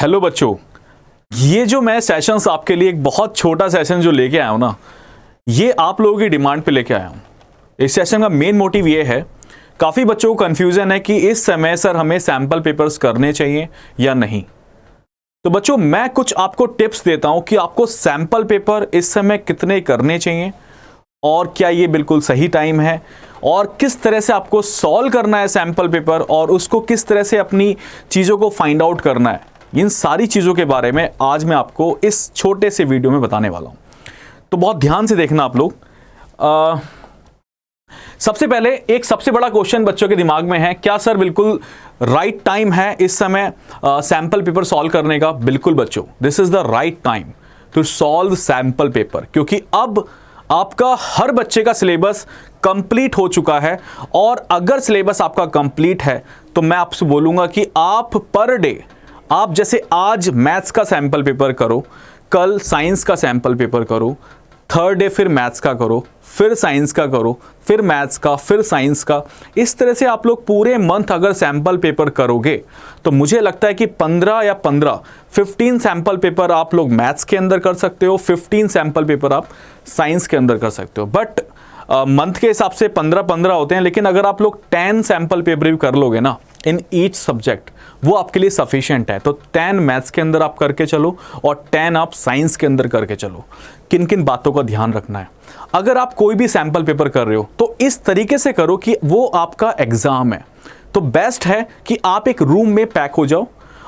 Hello बच्चों, ये जो मैं सेशंस आपके लिए एक बहुत छोटा सेशन जो लेके आया हूं ना, ये आप लोगों की डिमांड पे लेके आया हूं। इस सेशन का मेन मोटिव ये है, काफ़ी बच्चों को कन्फ्यूज़न है कि इस समय सर हमें सैम्पल पेपर्स करने चाहिए या नहीं। तो बच्चों मैं कुछ आपको टिप्स देता हूं कि आपको सैम्पल पेपर इस समय कितने करने चाहिए और क्या ये बिल्कुल सही टाइम है और किस तरह से आपको सॉल्व करना है सैम्पल पेपर और उसको किस तरह से अपनी चीज़ों को फाइंड आउट करना है। इन सारी चीज़ों के बारे में आज मैं आपको इस छोटे से वीडियो में बताने वाला हूं, तो बहुत ध्यान से देखना आप लोग। सबसे पहले एक सबसे बड़ा क्वेश्चन बच्चों के दिमाग में है, क्या सर बिल्कुल राइट टाइम है इस समय सैम्पल पेपर सॉल्व करने का? बिल्कुल बच्चों, this is the right time to solve sample paper, क्योंकि अब आपका हर बच्चे का सिलेबस कंप्लीट हो चुका है। और अगर सिलेबस आपका कंप्लीट है तो मैं आपसे बोलूंगा कि आप पर डे, आप जैसे आज मैथ्स का सैम्पल पेपर करो, कल साइंस का सैम्पल पेपर करो, थर्ड डे फिर मैथ्स का करो, फिर साइंस का करो, फिर मैथ्स का, फिर साइंस का। इस तरह से आप लोग पूरे मंथ अगर सैम्पल पेपर करोगे तो मुझे लगता है कि 15 सैम्पल पेपर आप लोग मैथ्स के अंदर कर सकते हो, 15 सैम्पल पेपर आप साइंस के अंदर कर सकते हो। बट मंथ के हिसाब से 15 होते हैं, लेकिन अगर आप लोग 10 सैम्पल पेपर भी कर लोगे ना इन ईच सब्जेक्ट, वो आपके लिए सफिशिएंट है। तो 10 मैथ्स के अंदर आप करके चलो और 10 आप साइंस के अंदर करके चलो। किन किन बातों का ध्यान रखना है? अगर आप कोई भी सैम्पल पेपर कर रहे हो तो इस तरीके से करो कि वो आपका एग्जाम है। तो बेस्ट है कि आप एक रूम में पैक हो जाओ,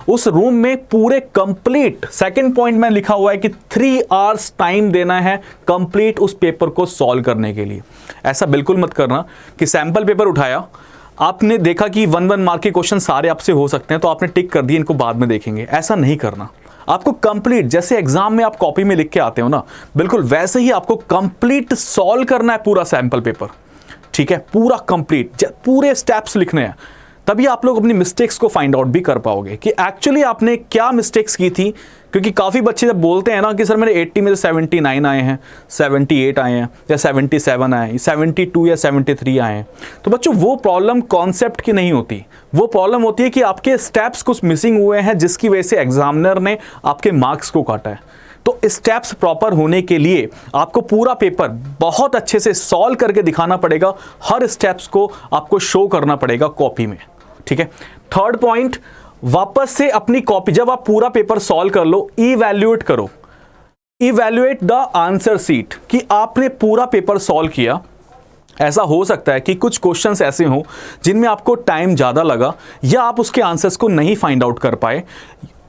उस रूम में पूरे कंप्लीट, सेकंड पॉइंट में लिखा हुआ है कि 3 आवर्स टाइम देना है कंप्लीट उस पेपर को सॉल्व करने के लिए। ऐसा बिल्कुल मत करना कि सैम्पल पेपर उठाया, आपने देखा कि 1 मार्क के क्वेश्चन सारे आपसे हो सकते हैं तो आपने टिक कर दिए, इनको बाद में देखेंगे। ऐसा नहीं करना। आपको कंप्लीट, जैसे एग्जाम में आप कॉपी में लिख के आते हो ना, बिल्कुल वैसे ही आपको कंप्लीट सॉल्व करना है पूरा सैम्पल पेपर। ठीक है, पूरा कंप्लीट, पूरे स्टेप्स लिखने हैं। तभी आप लोग अपनी मिस्टेक्स को फाइंड आउट भी कर पाओगे कि एक्चुअली आपने क्या मिस्टेक्स की थी। क्योंकि काफ़ी बच्चे जब बोलते हैं ना कि सर मेरे 80 में से 79 आए हैं, 78 आए हैं या 77 आए हैं, 72 या 73 आए हैं, तो बच्चों वो प्रॉब्लम कॉन्सेप्ट की नहीं होती। वो प्रॉब्लम होती है कि आपके स्टेप्स कुछ मिसिंग हुए हैं, जिसकी वजह से एग्जामिनर ने आपके मार्क्स को काटा है। तो स्टेप्स प्रॉपर होने के लिए आपको पूरा पेपर बहुत अच्छे से सॉल्व करके दिखाना पड़ेगा। हर स्टेप्स को आपको शो करना पड़ेगा कॉपी में। ठीक है, थर्ड पॉइंट, वापस से अपनी कॉपी, जब आप पूरा पेपर सॉल्व कर लो, इवैल्यूएट करो। इवैल्यूएट द आंसर शीट कि आपने पूरा पेपर सॉल्व किया। ऐसा हो सकता है कि कुछ क्वेश्चंस ऐसे हों जिनमें आपको टाइम ज़्यादा लगा या आप उसके आंसर्स को नहीं फाइंड आउट कर पाए।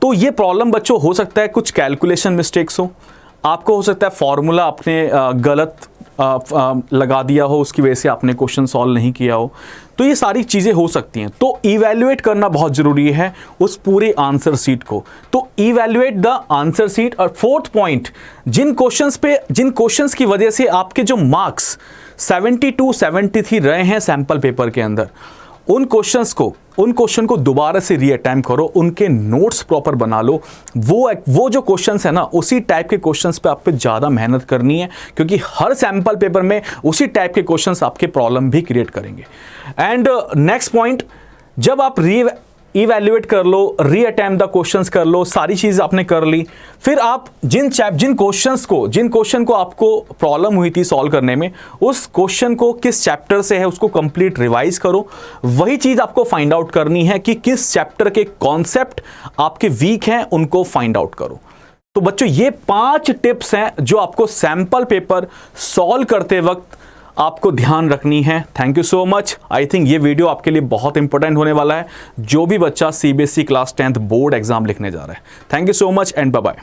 तो ये प्रॉब्लम बच्चों हो सकता है कुछ कैलकुलेशन मिस्टेक्स हो, आपको हो सकता है फॉर्मूला आपने गलत लगा दिया हो, उसकी वजह से आपने क्वेश्चन सॉल्व नहीं किया हो। तो ये सारी चीज़ें हो सकती हैं। तो इवैल्यूएट करना बहुत ज़रूरी है उस पूरे आंसर शीट को। तो इवैल्यूएट द आंसर शीट। और फोर्थ पॉइंट, जिन क्वेश्चंस की वजह से आपके जो मार्क्स 72 73 रहे हैं सैम्पल पेपर के अंदर, उन क्वेश्चन को दोबारा से रीअटेम्प्ट करो, उनके नोट्स प्रॉपर बना लो। वो जो क्वेश्चंस है ना, उसी टाइप के क्वेश्चंस पे आप पे ज़्यादा मेहनत करनी है, क्योंकि हर सैम्पल पेपर में उसी टाइप के क्वेश्चंस आपके प्रॉब्लम भी क्रिएट करेंगे। एंड नेक्स्ट पॉइंट, जब आप इवैल्यूएट कर लो, रीअटेम्प्ट द क्वेश्चंस कर लो, सारी चीज़ आपने कर ली, फिर आप जिन क्वेश्चन को आपको प्रॉब्लम हुई थी सॉल्व करने में, उस क्वेश्चन को किस चैप्टर से है उसको कंप्लीट रिवाइज करो। वही चीज़ आपको फाइंड आउट करनी है कि किस चैप्टर के कॉन्सेप्ट आपके वीक हैं, उनको फाइंड आउट करो। तो बच्चों ये 5 टिप्स हैं जो आपको सैम्पल पेपर सॉल्व करते वक्त आपको ध्यान रखनी है। Thank you so much. I think ये वीडियो आपके लिए बहुत इंपॉर्टेंट होने वाला है, जो भी बच्चा CBSE class 10th board exam लिखने जा रहा है। Thank you so much and bye bye.